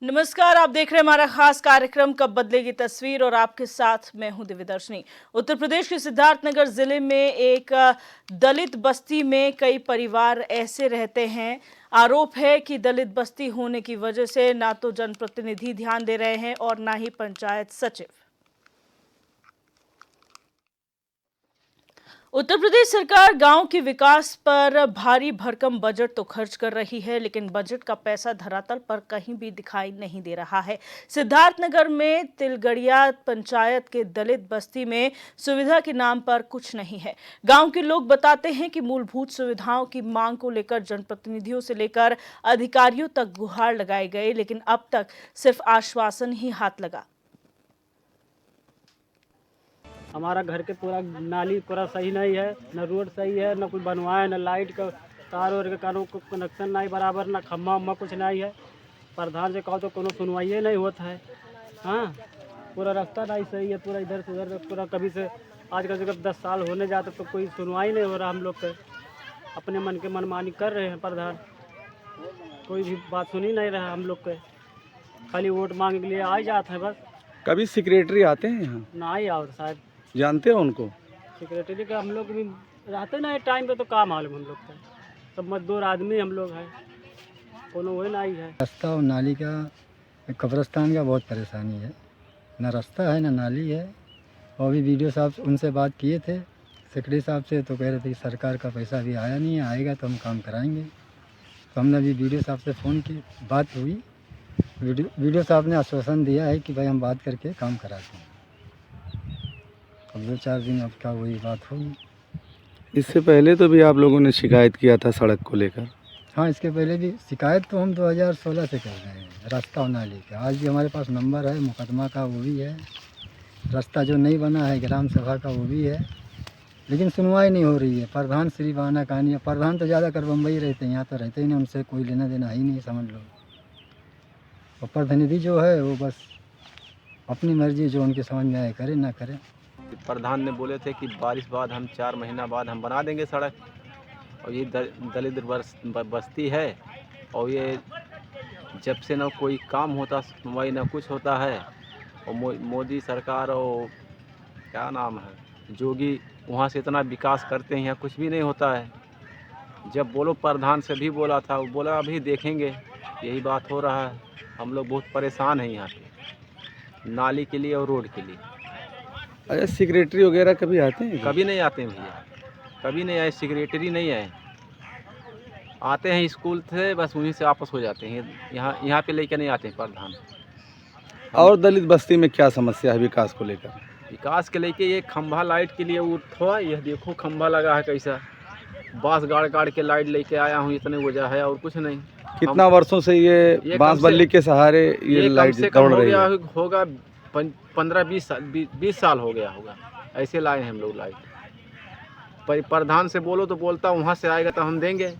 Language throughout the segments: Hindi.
नमस्कार, आप देख रहे हैं हमारा खास कार्यक्रम कब बदलेगी तस्वीर और आपके साथ मैं हूं दिव्यदर्शनी। उत्तर प्रदेश के सिद्धार्थनगर जिले में एक दलित बस्ती में कई परिवार ऐसे रहते हैं। आरोप है कि दलित बस्ती होने की वजह से ना तो जनप्रतिनिधि ध्यान दे रहे हैं और ना ही पंचायत सचिव। उत्तर प्रदेश सरकार गांव के विकास पर भारी भरकम बजट तो खर्च कर रही है, लेकिन बजट का पैसा धरातल पर कहीं भी दिखाई नहीं दे रहा है। सिद्धार्थनगर में तिलगड़िया पंचायत के दलित बस्ती में सुविधा के नाम पर कुछ नहीं है। गांव के लोग बताते हैं कि मूलभूत सुविधाओं की मांग को लेकर जनप्रतिनिधियों से लेकर अधिकारियों तक गुहार लगाए गए, लेकिन अब तक सिर्फ आश्वासन ही हाथ लगा। हमारा घर के पूरा नाली पूरा सही नहीं है, न रोड सही है, न कुछ बनवाए, न लाइट का तार और कानों को कनेक्शन नहीं बराबर, न खम्मा उम्मा कुछ नहीं है। प्रधान से कहो तो कोनो सुनवाई नहीं होता है। हाँ, पूरा रास्ता नहीं सही है, पूरा इधर से उधर पूरा कभी से आज का जब 10 साल होने जाते तो कोई सुनवाई नहीं हो रहा। हम लोग के अपने मन के मनमानी कर रहे हैं। प्रधान कोई भी बात सुन ही नहीं रहा। हम लोग के खाली वोट मांगने के लिए आ जाते हैं बस। कभी सेक्रेटरी आते हैं यहाँ? ना ही आओ साहब, जानते हो उनको? सेक्रेटरी का हम लोग भी रहते ना टाइम पे तो काम मालूम हम लोग का। सब मजदूर आदमी हम लोग हैं, कोनो वही नहीं है। रास्ता और नाली का, कब्रिस्तान का बहुत परेशानी है। ना रास्ता है ना नाली है। और भी वीडियो साहब उनसे बात किए थे सेक्रेटरी साहब से, तो कह रहे थे कि सरकार का पैसा अभी आया नहीं है, आएगा तो हम काम कराएंगे। तो हमने अभी वीडियो साहब से फ़ोन की, बात हुई। वीडियो साहब ने आश्वासन दिया है कि भाई हम बात करके काम कराते हैं। अब 2-4 दिन अब क्या वही बात होगी। इससे पहले तो भी आप लोगों ने शिकायत किया था सड़क को लेकर? हाँ, इसके पहले भी शिकायत तो हम 2016 से कर रहे हैं, रास्ता और नाली का। आज भी हमारे पास नंबर है मुकदमा का, वो भी है। रास्ता जो नहीं बना है ग्राम सभा का, वो भी है, लेकिन सुनवाई नहीं हो रही है। प्रधान श्री बहाना कहानी है। प्रधान तो ज़्यादा कर बम्बई रहते हैं, यहाँ तो रहते ही नहीं, उनसे कोई लेना देना ही नहीं, समझ लो। और प्रतिनिधि जो है वो बस अपनी मर्जी, जो उनके समझ में आए करे, ना करे। प्रधान ने बोले थे कि बारिश बाद हम 4 महीना बाद हम बना देंगे सड़क। और ये दलित बस्ती है, और ये जब से ना कोई काम होता सुनवाई ना कुछ होता है। और मोदी सरकार और क्या नाम है जोगी, वहाँ से इतना विकास करते हैं, यहाँ कुछ भी नहीं होता है। जब बोलो प्रधान से भी बोला था, वो बोला अभी देखेंगे। यही बात हो रहा है। हम लोग बहुत परेशान हैं यहाँ पे नाली के लिए और रोड के लिए। अच्छा, सेक्रेटरी वगैरह कभी आते हैं? कभी नहीं आते हैं भैया, कभी नहीं आए। सेक्रेटरी नहीं आए, आते हैं स्कूल से बस वहीं से वापस हो जाते हैं। यहाँ पे लेकर नहीं आते हैं प्रधान। और दलित बस्ती में क्या समस्या है विकास को लेकर? विकास के लेके ये खंभा लाइट के लिए वो थोड़ा, यह देखो खंभा लगा है कैसा, बांस गाड़ के लाइट लेके आया हूँ, इतने वजह है और कुछ नहीं। कितना वर्षों से ये बांस बल्ली के सहारे ये लाइट दौड़ रही है? होगा 15-20 साल हो गया होगा, ऐसे लाए हैं हम लोग लाइट। पर प्रधान से बोलो तो बोलता वहाँ से आएगा तो हम देंगे।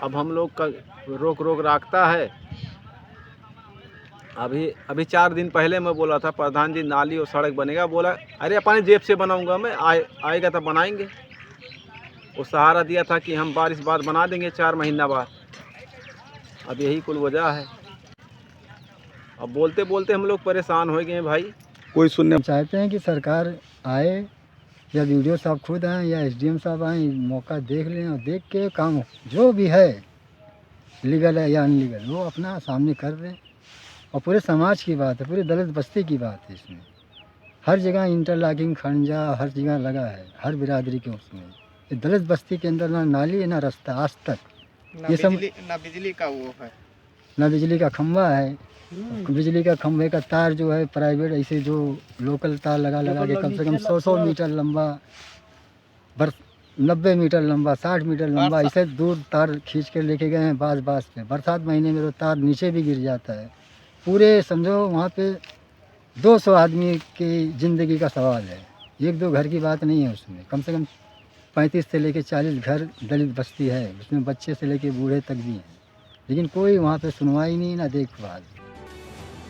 अब हम लोग का रोक रखता है। अभी 4 दिन पहले मैं बोला था प्रधान जी नाली और सड़क बनेगा, बोला अरे अपने जेब से बनाऊंगा मैं, आएगा तो बनाएंगे। वो सहारा दिया था कि हम बारिश बाद बना देंगे 4 महीना बाद। अब यही कुल वजह है। अब बोलते बोलते हम लोग परेशान हो गए हैं भाई। कोई सुनने चाहते हैं कि सरकार आए, या वीडियो साहब खुद आएँ, या एसडीएम साहब आएँ, मौका देख लें और देख के काम जो भी है, लीगल है या अनलीगल, वो अपना सामने कर दें। और पूरे समाज की बात है, पूरी दलित बस्ती की बात है। इसमें हर जगह इंटरलॉकिंग खंजा हर जगह लगा है, हर बिरादरी के उसमें। ये दलित बस्ती के अंदर ना नाली है ना रास्ता आज तक। ये सब ना बिजली का वो है, ना बिजली का खंभा है। बिजली का खंभे का तार जो है प्राइवेट, ऐसे जो लोकल तार लगा के कम से कम 100 मीटर लंबा, 90 मीटर लंबा, 60 मीटर लंबा, ऐसे दूर तार खींच के लेके गए हैं बास पे। बरसात महीने में तो तार नीचे भी गिर जाता है। पूरे समझो वहाँ पे 200 आदमी की ज़िंदगी का सवाल है, 1-2 घर की बात नहीं है। उसमें कम से कम 35 से लेके 40 घर दलित बस्ती है। उसमें बच्चे से लेके बूढ़े तक भी हैं, लेकिन कोई वहाँ पे सुनवाई नहीं, ना देखभाल।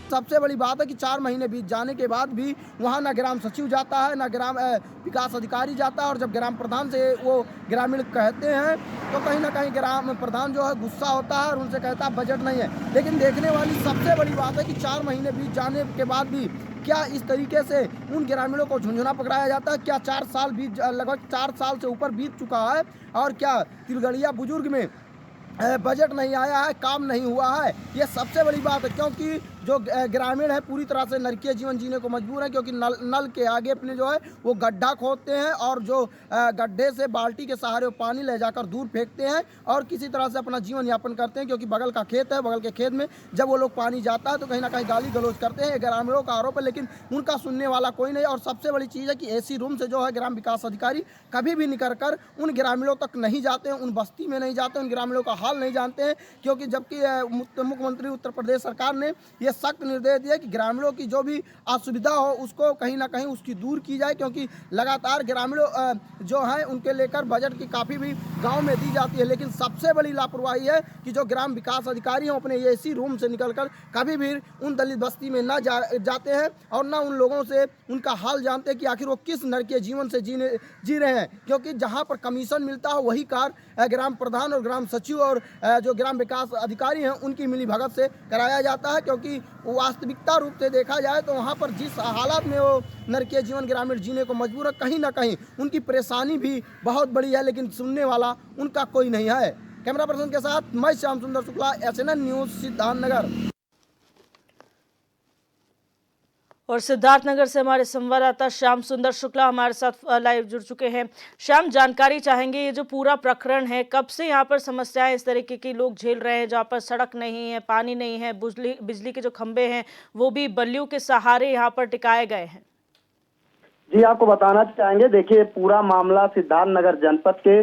सबसे बड़ी बात है कि 4 महीने बीत जाने के बाद भी वहाँ ना ग्राम सचिव जाता है, ना ग्राम विकास अधिकारी जाता है, और जब ग्राम प्रधान से वो ग्रामीण कहते हैं तो कहीं ना कहीं ग्राम प्रधान जो है गुस्सा होता है और उनसे कहता है बजट नहीं है। लेकिन देखने वाली सबसे बड़ी बात है कि 4 महीने बीत जाने के बाद भी क्या इस तरीके से उन ग्रामीणों को झुंझुना पकड़ाया जाता है? क्या 4 साल लगभग 4 साल से ऊपर बीत चुका है और क्या तिलगड़िया बुजुर्ग में बजट नहीं आया है, काम नहीं हुआ है? ये सबसे बड़ी बात है, क्योंकि जो ग्रामीण है पूरी तरह से नरकीय जीवन जीने को मजबूर है, क्योंकि नल के आगे अपने जो है वो गड्ढा खोदते हैं और जो गड्ढे से बाल्टी के सहारे वो पानी ले जाकर दूर फेंकते हैं और किसी तरह से अपना जीवन यापन करते हैं, क्योंकि बगल का खेत है, बगल के खेत में जब वो लोग पानी जाता है तो कहीं ना कहीं गाली गलौज करते हैं। ग्रामीणों का आरोप है, लेकिन उनका सुनने वाला कोई नहीं। और सबसे बड़ी चीज़ है कि एसी रूम से जो है ग्राम विकास अधिकारी कभी भी निकल कर उन ग्रामीणों तक नहीं जाते हैं, उन बस्ती में नहीं जाते, उन ग्रामीणों का हाल नहीं जानते हैं, क्योंकि जबकि मुख्यमंत्री उत्तर प्रदेश सरकार ने यह सख्त निर्देश दिया कि ग्रामीणों की जो भी असुविधा हो उसको कहीं ना कहीं उसकी दूर की जाए, क्योंकि लगातार ग्रामीणों जो है उनके लेकर बजट की काफ़ी भी गांव में दी जाती है। लेकिन सबसे बड़ी लापरवाही है कि जो ग्राम विकास अधिकारी हैं अपने एसी रूम से निकलकर कभी भी उन दलित बस्ती में ना जाते हैं और ना उन लोगों से उनका हाल जानते हैं कि आखिर वो किस नरकीय जीवन से जी रहे हैं, क्योंकि जहाँ पर कमीशन मिलता है वही कार्य ग्राम प्रधान और ग्राम सचिव और जो ग्राम विकास अधिकारी हैं उनकी मिली भगत से कराया जाता है। क्योंकि वास्तविकता रूप से देखा जाए तो वहाँ पर जिस हालात में वो नरकीय जीवन ग्रामीण जीने को मजबूर है, कहीं ना कहीं उनकी परेशानी भी बहुत बड़ी है, लेकिन सुनने वाला उनका कोई नहीं है। कैमरा पर्सन के साथ मैं श्याम सुंदर शुक्ला, SNN न्यूज़, सिद्धार्थनगर। और सिद्धार्थनगर से हमारे संवाददाता श्याम सुंदर शुक्ला हमारे साथ लाइव जुड़ चुके हैं। श्याम, जानकारी चाहेंगे ये जो पूरा प्रकरण है, कब से यहाँ पर समस्याएं इस तरीके की लोग झेल रहे हैं, जहाँ पर सड़क नहीं है, पानी नहीं है, बिजली के जो खंभे हैं वो भी बल्लियों के सहारे यहाँ पर टिकाए गए हैं? जी, आपको बताना चाहेंगे, देखिए पूरा मामला सिद्धार्थनगर जनपद के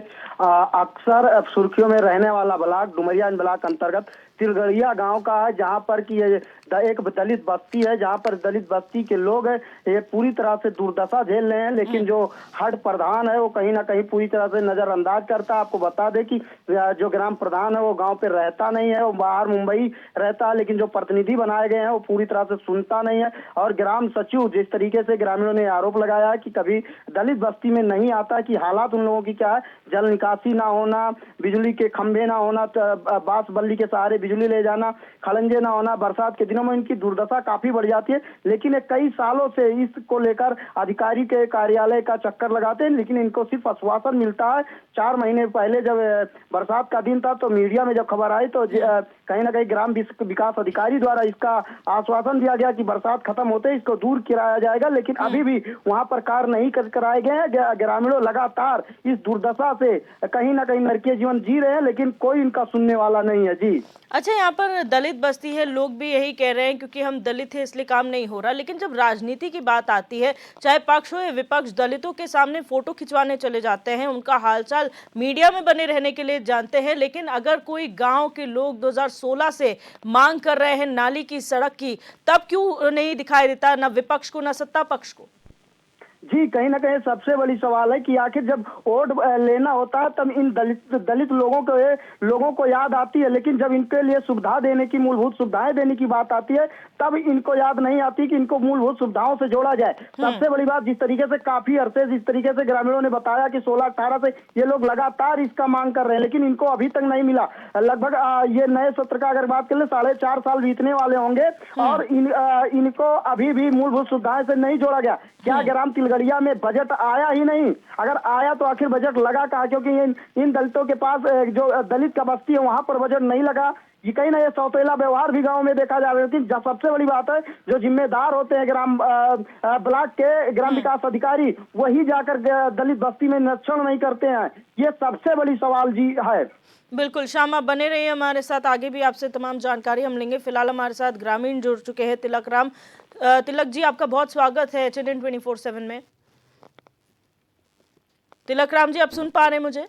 अक्सर सुर्खियों में रहने वाला ब्लॉक डुमरिया ब्लॉक अंतर्गत तिलगड़िया गांव का है, जहां पर कि ये एक दलित बस्ती है, जहां पर दलित बस्ती के लोग हैं ये पूरी तरह से दुर्दशा झेल रहे हैं। लेकिन जो हड प्रधान है वो कहीं ना कहीं पूरी तरह से नजरअंदाज करता है। आपको बता दें कि जो ग्राम प्रधान है वो गांव पे रहता नहीं है, वो बाहर मुंबई रहता है, लेकिन जो प्रतिनिधि बनाए गए हैं वो पूरी तरह से सुनता नहीं है। और ग्राम सचिव जिस तरीके से ग्रामीणों ने आरोप लगाया है कि कभी दलित बस्ती में नहीं आता, कि हालात उन लोगों की क्या है, जल निकासी ना होना, बिजली के खंभे ना होना, बांस बल्ली के सहारे बिजली ले जाना, खड़ंजे ना होना, बरसात के दिनों में इनकी दुर्दशा काफी बढ़ जाती है। लेकिन ये कई सालों से इसको लेकर अधिकारी के कार्यालय का चक्कर लगाते हैं, लेकिन इनको सिर्फ आश्वासन मिलता है। 4 महीने पहले जब बरसात का दिन था तो मीडिया में जब खबर आई तो कहीं ना कहीं ग्राम विकास अधिकारी द्वारा इसका आश्वासन दिया गया कि बरसात खत्म होते ही इसको दूर कराया जाएगा, लेकिन अभी भी वहां पर कार्य नहीं कराए गए हैं। ग्रामीणों लगातार इस दुर्दशा से कहीं ना कहीं नरकीय जीवन जी रहे हैं, लेकिन कोई इनका सुनने वाला नहीं है। जी अच्छा, यहाँ पर दलित बस्ती है, लोग भी यही कह रहे हैं क्योंकि हम दलित हैं इसलिए काम नहीं हो रहा, लेकिन जब राजनीति की बात आती है, चाहे पक्ष हो या विपक्ष, दलितों के सामने फोटो खिंचवाने चले जाते हैं, उनका हालचाल मीडिया में बने रहने के लिए जानते हैं। लेकिन अगर कोई गांव के लोग 2016 से मांग कर रहे हैं नाली की, सड़क की, तब क्यों नहीं दिखाई देता ना विपक्ष को ना सत्ता पक्ष को? जी, कहीं ना कहीं सबसे बड़ी सवाल है कि आखिर जब वोट लेना होता है तब इन दलित लोगों को याद आती है, लेकिन जब इनके लिए सुविधा देने की, मूलभूत सुविधाएं देने की बात आती है तब इनको याद नहीं आती कि इनको मूलभूत सुविधाओं से जोड़ा जाए। सबसे बड़ी बात, जिस तरीके से काफी अरसे जिस तरीके से ग्रामीणों ने बताया कि 16-18 से ये लोग लगातार इसका मांग कर रहे हैं, लेकिन इनको अभी तक नहीं मिला। लगभग ये नए सत्र का अगर बात करें 4.5 साल बीतने वाले होंगे और इनको अभी भी मूलभूत सुविधाएं से नहीं जोड़ा गया। क्या ग्राम तिलगड़िया में बजट आया ही नहीं? अगर आया तो आखिर बजट लगा कहाँ? क्योंकि इन दलितों के पास जो दलित का बस्ती है वहां पर बजट नहीं लगा। ये कहीं ना ये सौतेला व्यवहार भी गांव में देखा जा रहा है। लेकिन सबसे बड़ी बात है, जो जिम्मेदार होते हैं ग्राम ब्लॉक के ग्राम विकास अधिकारी, वही जाकर दलित बस्ती में निरीक्षण नहीं करते हैं। ये सबसे बड़ी सवाल जी है। बिल्कुल श्याम, आप बने रहिए हमारे साथ, आगे भी आपसे तमाम जानकारी हम लेंगे। फिलहाल हमारे साथ ग्रामीण जुड़ चुके हैं, तिलक राम। तिलक जी, आपका बहुत स्वागत है HNN 24/7 में। तिलक राम जी, आप सुन पा रहे हैं मुझे?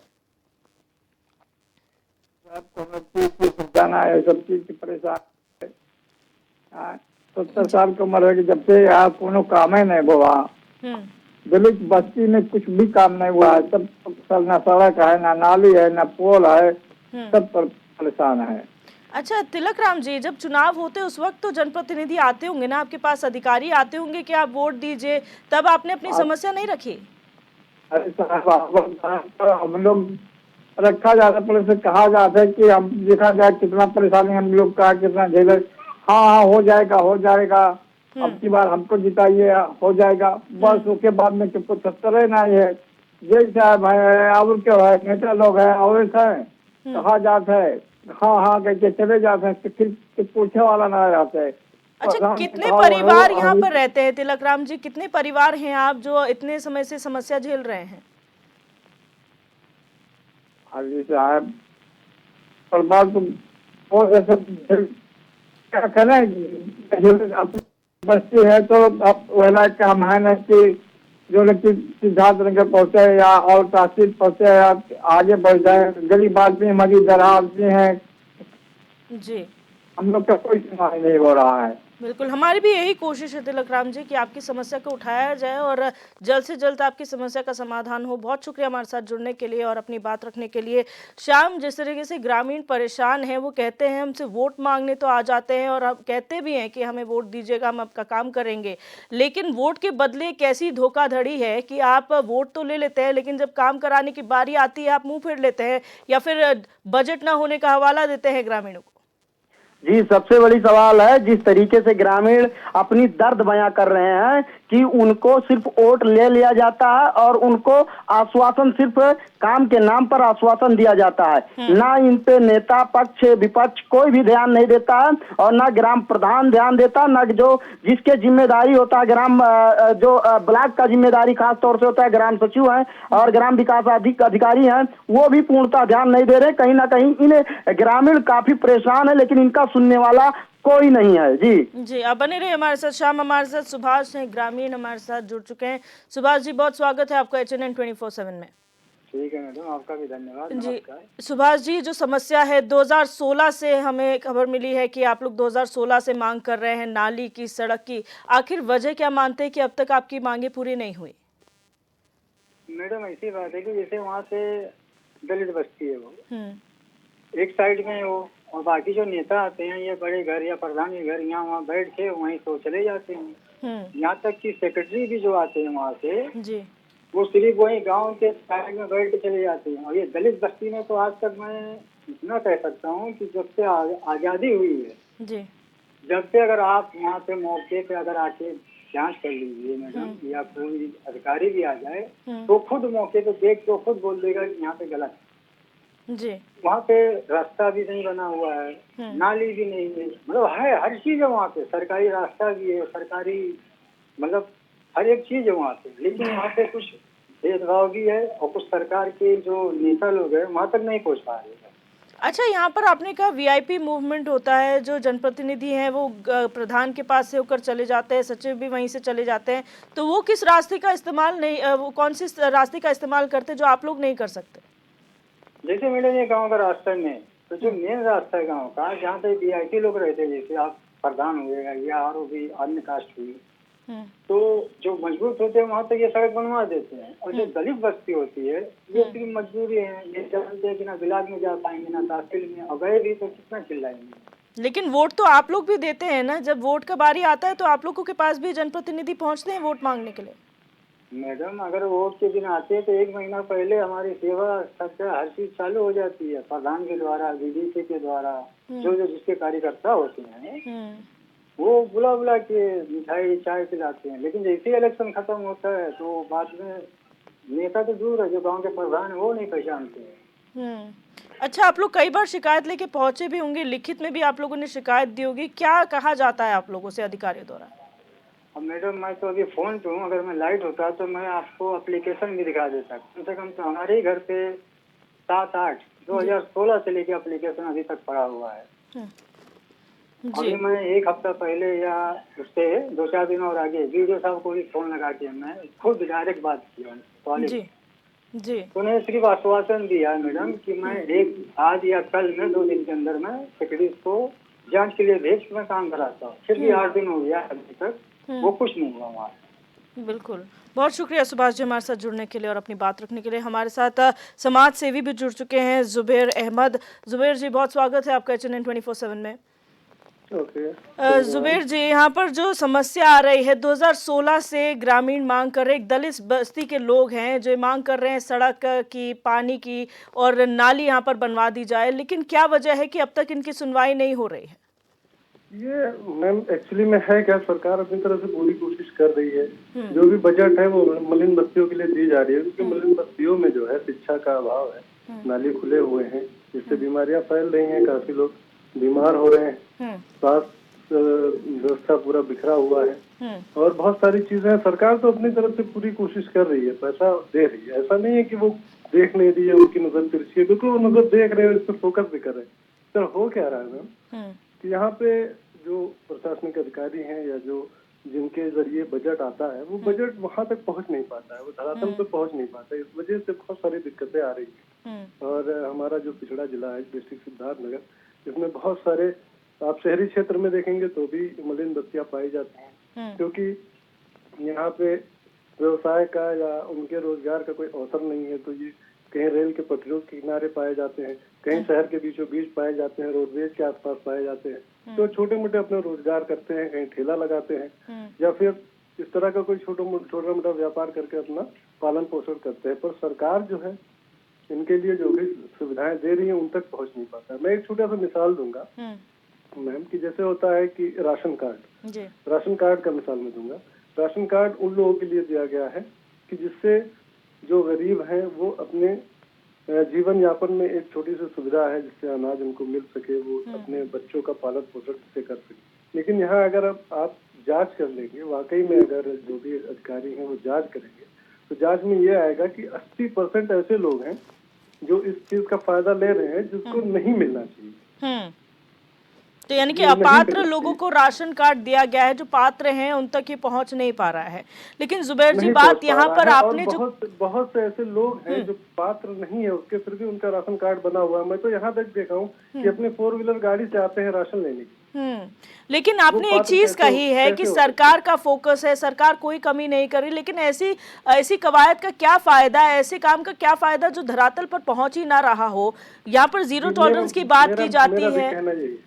जाना है, सब चीज की परेशान है। 70 साल की उम्र है कि जब से यहाँ कोनो काम ही नहीं हुआ, दलित बस्ती में कुछ भी काम नहीं हुआ है। सब ना सड़क है, ना नाली है, ना पोल है, सब पर परेशान है। अच्छा तिलक राम जी, जब चुनाव होते उस वक्त तो जनप्रतिनिधि आते होंगे ना आपके पास, अधिकारी आते होंगे कि आप वोट दीजिए, तब आपने अपनी समस्या नहीं रखी? अरे साहब तो हम लोग रखा जाता, पुलिस से कहा जाता है कि हम देखा जाए कितना परेशानी हम लोग का, कितना झेल। हाँ हाँ हो जाएगा हो जाएगा, अब की बार हमको जिताइए हो जाएगा, बस उसके बाद में किसको सत्तर नहीं है। जय साहब है और क्या है, नेता लोग है और है, कहा जाता है हाँ हाँ कह के चले जाते हैं, फिर पूछने वाला ना रहता है। अच्छा कितने परिवार यहाँ पर रहते हैं तिलक राम जी, कितने परिवार हैं आप जो इतने समय से समस्या झेल रहे हैं? हाजी साहब परिवार तो क्या करें, बस्ती है तो अब वह काम है ना कि जो लड़की सिद्धार्थ नगर पहुंचे या और तहसील पहुंचे या आगे बढ़ जाए, गरीब आदमी हमारी दरा आदमी है जी, हम लोग का कोई सुनाई नहीं हो रहा है। बिल्कुल हमारी भी यही कोशिश है तिलक राम जी कि आपकी समस्या को उठाया जाए और जल्द से जल्द आपकी समस्या का समाधान हो। बहुत शुक्रिया हमारे साथ जुड़ने के लिए और अपनी बात रखने के लिए। श्याम, जिस तरीके से ग्रामीण परेशान हैं, वो कहते हैं हमसे वोट मांगने तो आ जाते हैं और हम कहते भी हैं कि हमें वोट दीजिएगा, हम आपका काम करेंगे, लेकिन वोट के बदले एक ऐसी धोखाधड़ी है कि आप वोट तो ले लेते हैं लेकिन जब काम कराने की बारी आती है आप मुँह फेर लेते हैं या फिर बजट ना होने का हवाला देते हैं ग्रामीणों को। जी, सबसे बड़ी सवाल है जिस तरीके से ग्रामीण अपनी दर्द बयां कर रहे हैं कि उनको सिर्फ वोट ले लिया जाता है और उनको आश्वासन, सिर्फ काम के नाम पर आश्वासन दिया जाता है। ना इन पे नेता पक्ष विपक्ष कोई भी ध्यान नहीं देता है और ना ग्राम प्रधान ध्यान देता, ना जो जिसके जिम्मेदारी होता है ग्राम जो ब्लॉक का जिम्मेदारी खास तौर से होता है, ग्राम सचिव है और ग्राम विकास अधिकारी हैं, वो भी पूर्णतः ध्यान नहीं दे रहे। कहीं ना कहीं इन ग्रामीण काफी परेशान है लेकिन इनका सुनने वाला कोई नहीं है। जी आप बने रहे हमारे साथ। शाम हमारे साथ सुभाष हैं, ग्रामीण हमारे साथ जुड़ चुके हैं। सुभाष जी, बहुत स्वागत है आपका HNN 24/7 में। ठीक है मैडम, आपका भी धन्यवाद। जी सुभाष जी, जो समस्या है 2016 से हमें खबर मिली है कि आप लोग 2016 से मांग कर रहे हैं नाली की, सड़क की, आखिर वजह क्या मानते हैं कि अब तक आपकी मांगे पूरी नहीं हुई? मैडम ऐसी बात है कि जैसे वहाँ से दलित बस्ती है, वो एक साइड में वो, और बाकी जो नेता आते हैं ये बड़े घर या प्रधान के घर यहाँ वहाँ बैठ के वहीं तो चले जाते हैं। यहाँ तक कि सेक्रेटरी भी जो आते हैं वहाँ से जी, वो सिर्फ वही गांव के साइड में बैठ के चले जाते हैं। और ये दलित बस्ती में तो आज तक मैं इतना कह सकता हूँ कि जब से आज़ादी हुई है जी, जब से अगर आप वहाँ पे मौके पे अगर आके जांच कर लीजिए मैडम, या कोई अधिकारी भी आ जाए तो खुद मौके पे देख के खुद बोल देगा कि यहाँ पे गलत है। जी, वहाँ पे रास्ता भी नहीं बना हुआ है, नाली भी नहीं है, मतलब है हर चीज है वहाँ पे, सरकारी रास्ता भी है, सरकारी मतलब हर एक चीज है वहाँ पे, लेकिन वहाँ पे कुछ भेदभाव भी है और कुछ सरकार के जो नेता लोग हैं वहाँ तक नहीं पहुँच पा रहे हैं। अच्छा, यहाँ पर आपने कहा VIP मूवमेंट होता है, जो जनप्रतिनिधि हैं वो प्रधान के पास से होकर चले जाते हैं, सचिव भी वहीं से चले जाते हैं, तो वो किस रास्ते का इस्तेमाल नहीं, वो कौन सी रास्ते का इस्तेमाल करते जो आप लोग नहीं कर सकते? जैसे मैडम ये गांव का रास्ता में तो जो मेन रास्ता है गांव का, जहाँ पे VIP लोग रहते हैं, जैसे आप प्रधान हुए या और भी अन्य कास्ट हुई, तो जो मजबूत होते हैं वहाँ तक ये सड़क बनवा देते हैं। और जो दलित बस्ती होती है ये सिर्फ मजबूरी है, ये जानते हैं कि ना ब्लॉक में जा पाएंगे ना तहसील में, और गए भी तो कितना चिल्लाएंगे। लेकिन वोट तो आप लोग भी देते हैं ना, जब वोट का बारी आता है तो आप लोगों के पास भी जनप्रतिनिधि पहुँचते हैं वोट मांगने के लिए? मैडम अगर वोट के दिन आते हैं तो 1 महीना पहले हमारी सेवा सबसे हर चीज चालू हो जाती है, प्रधान के द्वारा, BDC के द्वारा, जो जो जिसके कार्यकर्ता होते हैं वो बुला बुला के मिठाई चाय पिलाते हैं। लेकिन जैसे ही इलेक्शन खत्म होता है तो बाद में नेता तो दूर है, जो गांव के प्रधान है वो नहीं पहचानते हैं। अच्छा, आप लोग कई बार शिकायत लेके पहुंचे भी होंगे, लिखित में भी आप लोगों ने शिकायत दी होगी, क्या कहा जाता है आप लोगों से अधिकारियों द्वारा? अब मैडम मैं तो अभी फोन पे हूँ, अगर मैं लाइट होता तो मैं आपको एप्लीकेशन भी दिखा देता। कम से कम तो हमारे ही घर पे 7-8 2016 से लेके एप्लीकेशन अभी तक पड़ा हुआ है। अभी मैं 1 हफ्ता पहले या उससे 2-4 दिन और आगे वीडियो साहब को भी फोन लगा के मैं खुद डायरेक्ट बात किया जी, उन्हें सिर्फ आश्वासन दिया है मैडम कि मैं आज या कल में 2 दिन के अंदर मैं सेक्रेटरी को जांच के लिए भेज मैं काम कराता हूँ। फिर भी 8 दिन हो गया अभी तक वो कुछ नहीं हुआ वहाँ। बिल्कुल, बहुत शुक्रिया सुभाष जी हमारे साथ जुड़ने के लिए और अपनी बात रखने के लिए। हमारे साथ समाज सेवी भी जुड़ चुके हैं, जुबेर अहमद। जुबेर जी, बहुत स्वागत है आपका HNN 24/7 में। जुबेर जी, यहाँ पर जो समस्या आ रही है 2016 से ग्रामीण मांग कर रहे, एक दलित बस्ती के लोग हैं जो मांग कर रहे हैं सड़क की, पानी की और नाली यहाँ पर बनवा दी जाए, लेकिन क्या वजह है कि अब तक इनकी सुनवाई नहीं हो रही है? ये मैम एक्चुअली में है क्या, सरकार अपनी तरफ से पूरी कोशिश कर रही है। जो भी बजट है वो मलिन बस्तियों के लिए दी जा रही है, क्योंकि मलिन बस्तियों में जो है शिक्षा का अभाव है, नाली खुले हुए हैं, जिससे बीमारियां फैल रही हैं, काफी लोग बीमार हो रहे हैं, स्वास्थ्य व्यवस्था पूरा बिखरा हुआ है और बहुत सारी चीजें हैं। सरकार तो अपनी तरफ से पूरी कोशिश कर रही है, पैसा दे रही है, ऐसा नहीं है कि वो देख नहीं रही है, उनकी नजर तिरछी है, बिल्कुल वो नजर देख रहे हैं, इस पर फोकस भी कर रहे हैं। सर हो क्या रहा है मैम कि यहाँ पे जो प्रशासनिक अधिकारी हैं या जो जिनके जरिए बजट आता है वो बजट वहां तक पहुंच नहीं पाता है, वो धरातल पे पहुंच नहीं पाता है। इस वजह से बहुत सारी दिक्कतें आ रही है। और हमारा जो पिछड़ा जिला है डिस्ट्रिक्ट सिद्धार्थनगर, इसमें बहुत सारे, आप शहरी क्षेत्र में देखेंगे तो भी मलिन बस्तियां पाई जाती हैं, क्योंकि यहाँ पे व्यवसाय का या उनके रोजगार का कोई अवसर नहीं है। तो ये कहीं रेल के पटरियों के किनारे पाए जाते हैं, कहीं शहर के बीचों बीच पाए जाते हैं, रोडवेज के आसपास पाए जाते हैं। तो छोटे मोटे अपने रोजगार करते हैं, कहीं ठेला लगाते हैं या फिर इस तरह का कोई छोटा मोटा व्यापार करके अपना पालन पोषण करते हैं। पर सरकार जो है इनके लिए जो भी सुविधाएं दे रही है उन तक पहुंच नहीं पाता है। मैं एक छोटा सा मिसाल दूंगा मैम, कि जैसे होता है कि राशन कार्ड का मिसाल मैं दूंगा। राशन कार्ड उन लोगों के लिए दिया गया है कि जिससे जो गरीब हैं वो अपने जीवन यापन में एक छोटी सी सुविधा है, जिससे अनाज उनको मिल सके, वो अपने बच्चों का पालन पोषण से कर सके। लेकिन यहाँ अगर आप जांच कर लेंगे, वाकई में अगर जो भी अधिकारी हैं वो जांच करेंगे, तो जांच में ये आएगा कि 80% ऐसे लोग हैं जो इस चीज का फायदा ले रहे हैं जिसको नहीं मिलना चाहिए। तो यानी कि अपात्र लोगों को राशन कार्ड दिया गया है, जो पात्र हैं उन तक ये पहुंच नहीं पा रहा है। लेकिन जुबेर जी, बात यहाँ पर आपने जो बहुत से ऐसे लोग हैं जो पात्र नहीं है उसके, फिर भी उनका राशन कार्ड बना हुआ है। मैं तो यहाँ तक देखा हूँ कि अपने 4 व्हीलर गाड़ी से आते हैं राशन लेने की। लेकिन आपने एक चीज कही है कि सरकार का फोकस है, सरकार कोई कमी नहीं कर रही, लेकिन ऐसी कवायद का क्या फायदा है, ऐसे काम का क्या फायदा जो धरातल पर पहुंच ही ना रहा हो। यहाँ पर जीरो टॉलरेंस की बात की जाती है,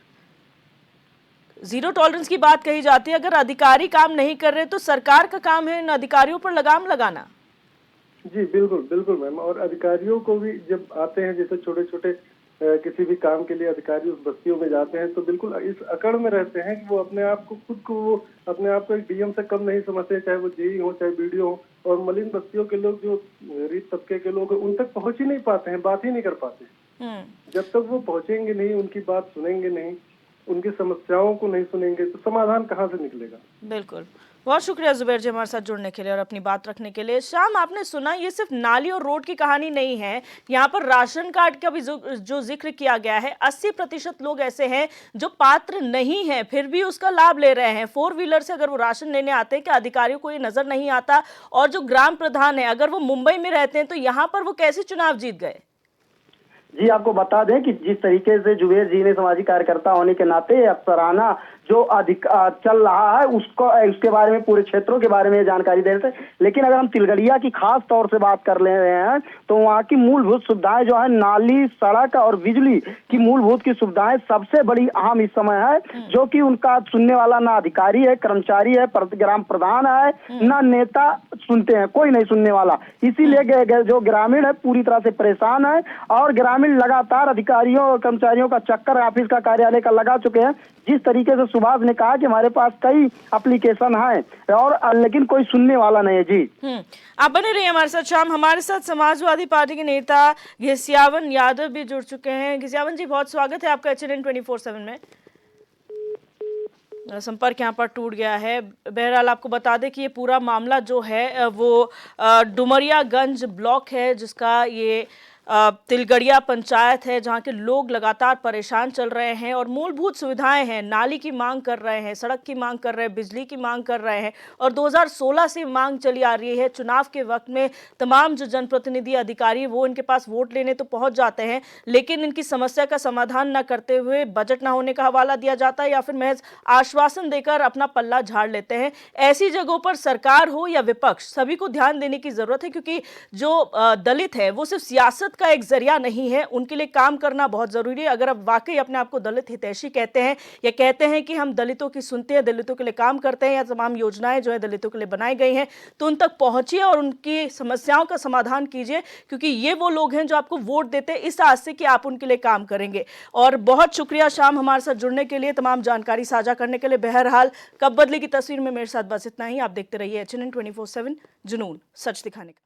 जीरो टॉलरेंस की बात कही जाती है। अगर अधिकारी काम नहीं कर रहे तो सरकार का काम है इन अधिकारियों पर लगाम लगाना। जी बिल्कुल बिल्कुल मैम। और अधिकारियों को भी जब आते हैं, जैसे छोटे छोटे किसी भी काम के लिए अधिकारी उस बस्तियों में जाते हैं, तो बिल्कुल इस अकड़ में रहते हैं कि वो अपने आप को खुद को वो अपने आप को एक डीएम से कम नहीं समझते, चाहे वो जेई हो चाहे बीडीओ हो। और मलिन बस्तियों के लोग, जो गरीब तबके के लोग, उन तक पहुंच ही नहीं पाते हैं, बात ही नहीं कर पाते। जब तक वो पहुंचेंगे नहीं, उनकी बात सुनेंगे नहीं, उनकी समस्याओं को नहीं सुनेंगे, तो समाधान कहाँ से निकलेगा। बिल्कुल, बहुत शुक्रिया जुबेर जी हमारे साथ जुड़ने के लिए और अपनी बात रखने के लिए। शाम, आपने सुना, ये सिर्फ नाली और रोड की कहानी नहीं है, यहाँ पर राशन कार्ड का भी जो जिक्र किया गया है। 80% लोग ऐसे हैं जो पात्र नहीं हैं, फिर भी उसका लाभ ले रहे हैं। 4 व्हीलर से अगर वो राशन लेने आते हैं, क्या अधिकारियों को ये नजर नहीं आता? और जो ग्राम प्रधान है, अगर वो मुंबई में रहते हैं तो यहाँ पर वो कैसे चुनाव जीत गए? जी, आपको बता दें कि जिस तरीके से जुबेर जी ने सामाजिक कार्यकर्ता होने के नाते अफसराना जो चल रहा है उसके बारे में, पूरे क्षेत्रों के बारे में जानकारी दे रहे थे। लेकिन अगर हम तिलगड़िया की खास तौर से बात कर ले रहे हैं तो वहाँ की मूलभूत सुविधाएं जो है, नाली, सड़क और बिजली की मूलभूत की सुविधाएं सबसे बड़ी अहम इस समय है, जो कि उनका सुनने वाला ना अधिकारी है, कर्मचारी है, ग्राम प्रधान है, ना नेता सुनते हैं, कोई नहीं सुनने वाला। इसीलिए जो ग्रामीण है पूरी तरह से परेशान है और ग्रामीण लगातार अधिकारियों और कर्मचारियों का चक्कर ऑफिस का, कार्यालय का लगा चुके हैं। जिस तरीके से सुभाष ने कहा कि हमारे पास कई एप्लीकेशन हैं और लेकिन कोई सुनने वाला नहीं है। जी आप बने रहिए हमारे साथ। शाम, हमारे साथ समाजवादी पार्टी के नेता घिसियावन यादव भी जुड़ चुके हैं। घिसियावन जी, बहुत स्वागत है आपका HNN 24/7 में। संपर्क यहाँ पर टूट गया है। बहरहाल आपको बता दें कि ये पूरा मामला जो है वो डुमरियागंज ब्लॉक है, जिसका ये तिलगड़िया पंचायत है जहां के लोग लगातार परेशान चल रहे हैं और मूलभूत सुविधाएं हैं, नाली की मांग कर रहे हैं, सड़क की मांग कर रहे हैं, बिजली की मांग कर रहे हैं और 2016 से मांग चली आ रही है। चुनाव के वक्त में तमाम जो जनप्रतिनिधि अधिकारी वो इनके पास वोट लेने तो पहुंच जाते हैं, लेकिन इनकी समस्या का समाधान न करते हुए बजट न होने का हवाला दिया जाता है या फिर महज आश्वासन देकर अपना पल्ला झाड़ लेते हैं। ऐसी जगहों पर सरकार हो या विपक्ष, सभी को ध्यान देने की जरूरत है, क्योंकि जो दलित है वो सिर्फ सियासत का एक जरिया नहीं है, उनके लिए काम करना बहुत जरूरी है। अगर आप वाकई अपने आप को दलित हितैषी कहते हैं या कहते हैं कि हम दलितों की सुनते हैं, दलितों के लिए काम करते हैं या तमाम योजनाएं जो है दलितों के लिए बनाई गई हैं, तो उन तक पहुंचिए और उनकी समस्याओं का समाधान कीजिए, क्योंकि ये वो लोग हैं जो आपको वोट देते हैं इस आस से कि आप उनके लिए काम करेंगे। और बहुत शुक्रिया शाम हमारे साथ जुड़ने के लिए, तमाम जानकारी साझा करने के लिए। बहरहाल कब बदलेगी तस्वीर में मेरे साथ बस इतना ही। आप देखते रहिए HNN 24/7, जुनून सच दिखाने का।